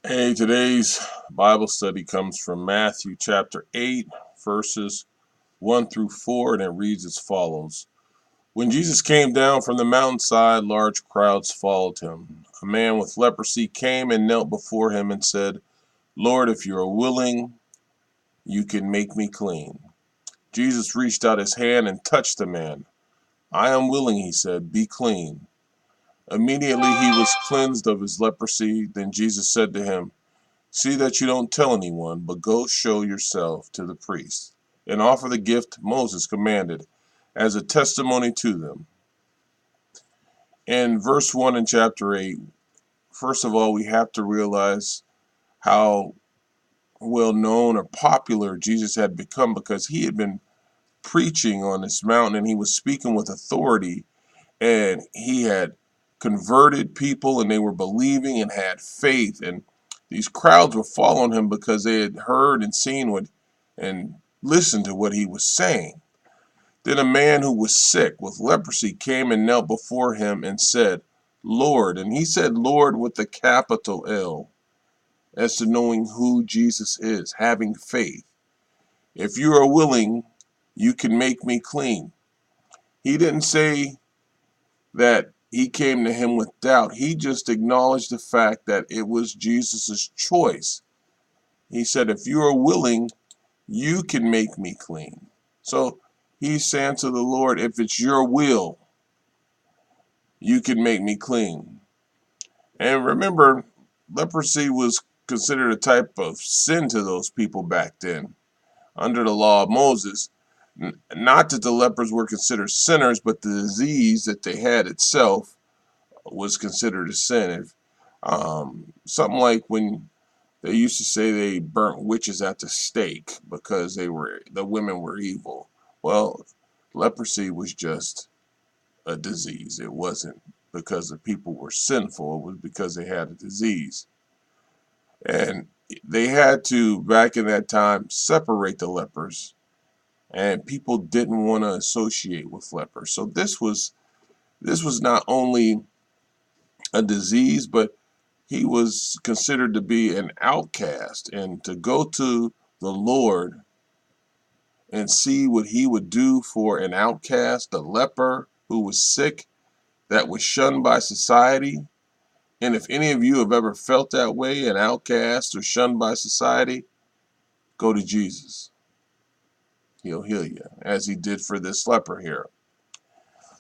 Hey, today's Bible study comes from Matthew chapter 8, verses 1 through 4, and it reads as follows. When Jesus came down from the mountainside, large crowds followed him. A man with leprosy came and knelt before him and said, Lord, if you are willing, you can make me clean. Jesus reached out his hand and touched the man. I am willing, he said, be clean. Immediately he was cleansed of his leprosy. Then Jesus said to him, See that you don't tell anyone, but go show yourself to the priest and offer the gift Moses commanded as a testimony to them. In verse 1 in chapter 8, first of all, we have to realize how well known or popular Jesus had become because he had been preaching on this mountain and he was speaking with authority, and he had converted people and they were believing and had faith, and these crowds were following him because they had heard and seen what and listened to what he was saying. Then a man who was sick with leprosy came and knelt before him and said, Lord, and he said Lord with a capital L, as to knowing who Jesus is, having faith. If you are willing, you can make me clean. He didn't say that he came to him with doubt. He just acknowledged the fact that it was Jesus's choice. He said, if you are willing, you can make me clean. So he's saying to the Lord, if it's your will, you can make me clean. And remember, leprosy was considered a type of sin to those people back then under the law of Moses. Not that the lepers were considered sinners, but the disease that they had itself was considered a sin. Something like when they used to say they burnt witches at the stake because the women were evil. Well, leprosy was just a disease. It wasn't because the people were sinful. It was because they had a disease. And they had to, back in that time, separate the lepers. And people didn't want to associate with lepers. So this was not only a disease, but he was considered to be an outcast. And to go to the Lord and see what he would do for an outcast, a leper who was sick, that was shunned by society. And if any of you have ever felt that way, an outcast or shunned by society, go to Jesus. He'll heal you, as he did for this leper here.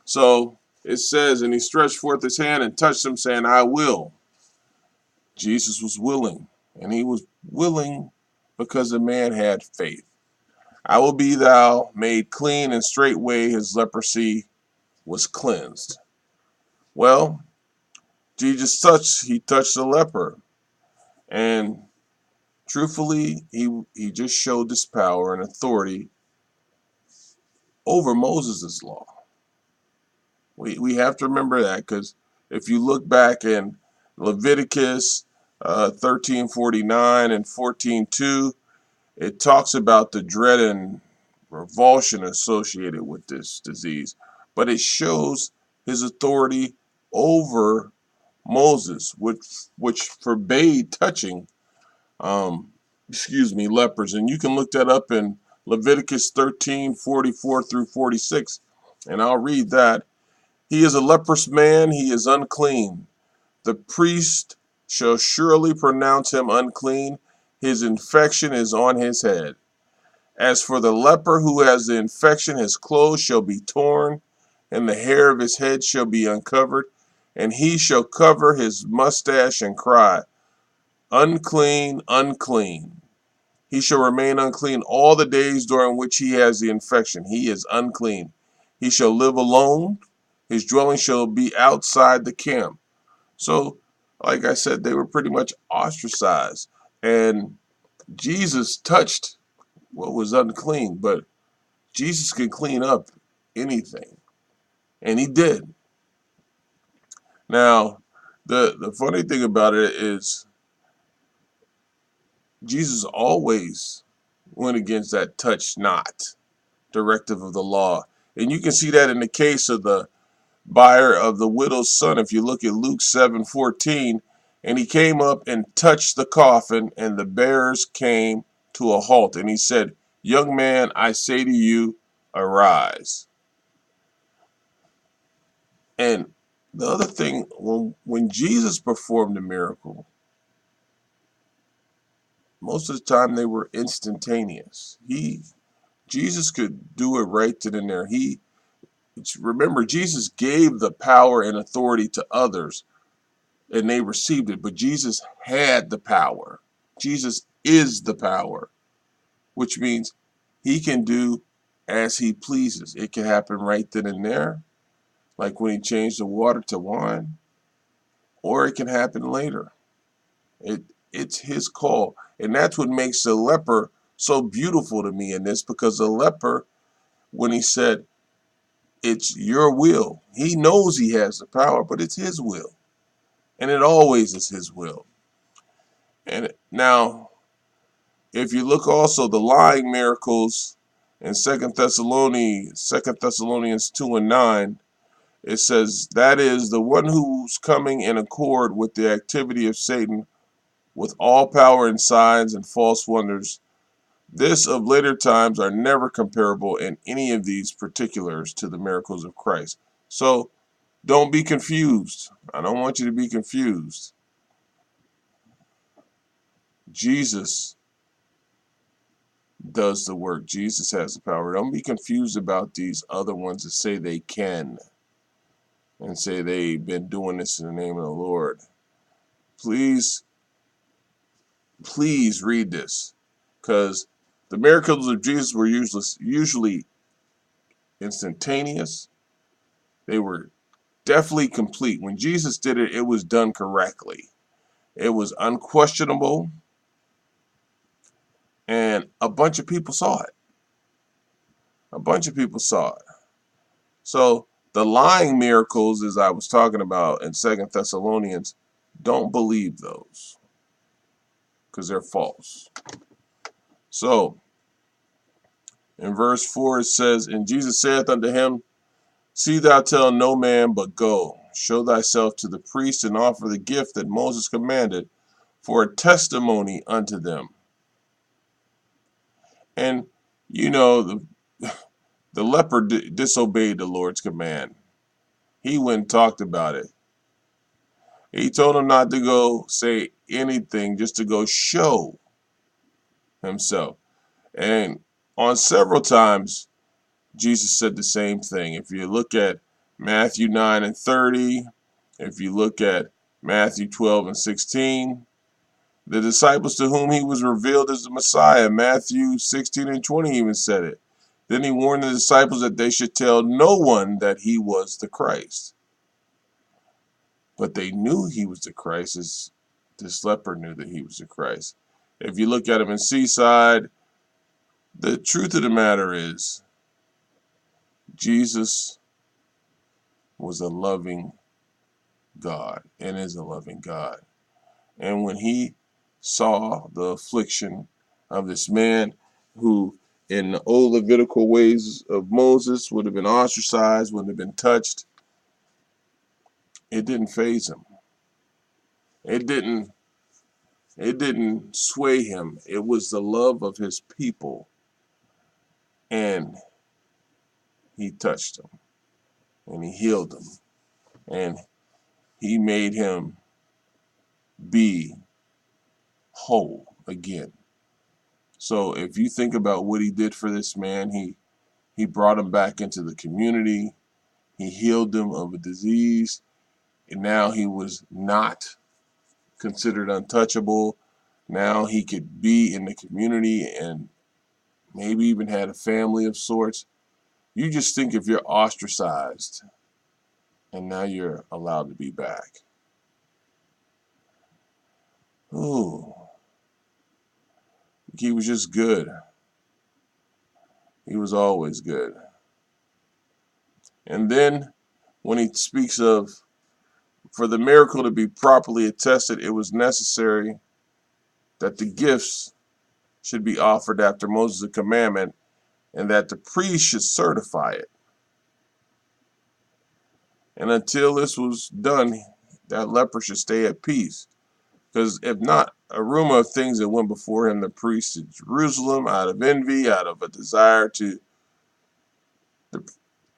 So it says, and he stretched forth his hand and touched him, saying, I will. Jesus was willing, and he was willing because the man had faith. I will be thou made clean, and straightway his leprosy was cleansed. Well, he touched the leper, and truthfully, he just showed his power and authority over Moses' law. We have to remember that, because if you look back in Leviticus 13:49 and 14:2, it talks about the dread and revulsion associated with this disease, but it shows his authority over Moses, which forbade touching lepers. And you can look that up in Leviticus 13:44 through 46, and I'll read that. He is a leprous man, he is unclean. The priest shall surely pronounce him unclean. His infection is on his head. As for the leper who has the infection, his clothes shall be torn, and the hair of his head shall be uncovered, and he shall cover his mustache and cry, Unclean, unclean. He shall remain unclean all the days during which he has the infection. He is unclean. He shall live alone. His dwelling shall be outside the camp. So, like I said, they were pretty much ostracized. And Jesus touched what was unclean, but Jesus can clean up anything. And he did. Now, the funny thing about it is Jesus always went against that touch not directive of the law. And you can see that in the case of the buyer of the widow's son. If you look at Luke 7:14, And he came up and touched the coffin, and the bearers came to a halt. And he said, "Young man, I say to you, arise." And the other thing, when Jesus performed a miracle, most of the time they were instantaneous. Jesus could do it right then and there. Remember, Jesus gave the power and authority to others, and they received it. But Jesus had the power. Jesus is the power, which means he can do as he pleases. It can happen right then and there, like when he changed the water to wine, or it can happen later. It it's his call, and that's what makes the leper so beautiful to me in this, because the leper, when he said, "It's your will," he knows he has the power, but it's his will, and it always is his will. And now, if you look also the lying miracles in Second Thessalonians 2:9, it says, "That is the one who's coming in accord with the activity of Satan, with all power and signs and false wonders. This of later times are never comparable in any of these particulars to the miracles of Christ." So don't be confused. I don't want you to be confused. Jesus does the work. Jesus has the power. Don't be confused about these other ones that say they can and say they've been doing this in the name of the Lord. Please, please read this, because the miracles of Jesus were usually instantaneous. They were definitely complete. When Jesus did it, it was done correctly. It was unquestionable, and a bunch of people saw it. A bunch of people saw it. So the lying miracles, as I was talking about in Second Thessalonians, don't believe those, because they're false. So in verse 4 it says, "And Jesus saith unto him, See thou tell no man, but go, show thyself to the priest, and offer the gift that Moses commanded, for a testimony unto them." And you know, the leper disobeyed the Lord's command. He went and talked about it. He told him not to go say anything, just to go show himself. And on several times, Jesus said the same thing. If you look at Matthew 9:30, if you look at Matthew 12:16, the disciples to whom he was revealed as the Messiah, Matthew 16:20 even said it. Then he warned the disciples that they should tell no one that he was the Christ. But they knew he was the Christ, as this leper knew that he was the Christ. If you look at him in Seaside, the truth of the matter is, Jesus was a loving God and is a loving God. And when he saw the affliction of this man who, in the old Levitical ways of Moses, would have been ostracized, would have been touched, it didn't faze him. It didn't sway him. It was the love of his people, and he touched him, and he healed him, and he made him be whole again. So if you think about what he did for this man, he brought him back into the community. He healed him of a disease, and now he was not considered untouchable. Now he could be in the community and maybe even had a family of sorts. You just think if you're ostracized and now you're allowed to be back. Ooh, he was just good. He was always good. And then when he speaks of, for the miracle to be properly attested, it was necessary that the gifts should be offered after Moses' commandment, and that the priest should certify it. And until this was done, that leper should stay at peace. Because if not, a rumor of things that went before him, the priests at Jerusalem, out of envy, out of a desire to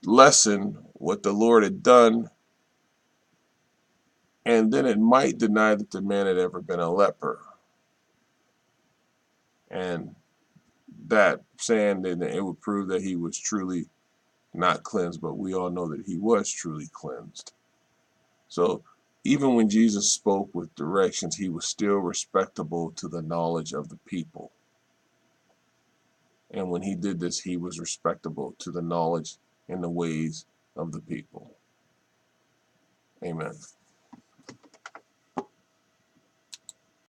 lessen what the Lord had done, and then it might deny that the man had ever been a leper. And that saying, then it would prove that he was truly not cleansed, but we all know that he was truly cleansed. So even when Jesus spoke with directions, he was still respectable to the knowledge of the people. And when he did this, he was respectable to the knowledge and the ways of the people. Amen.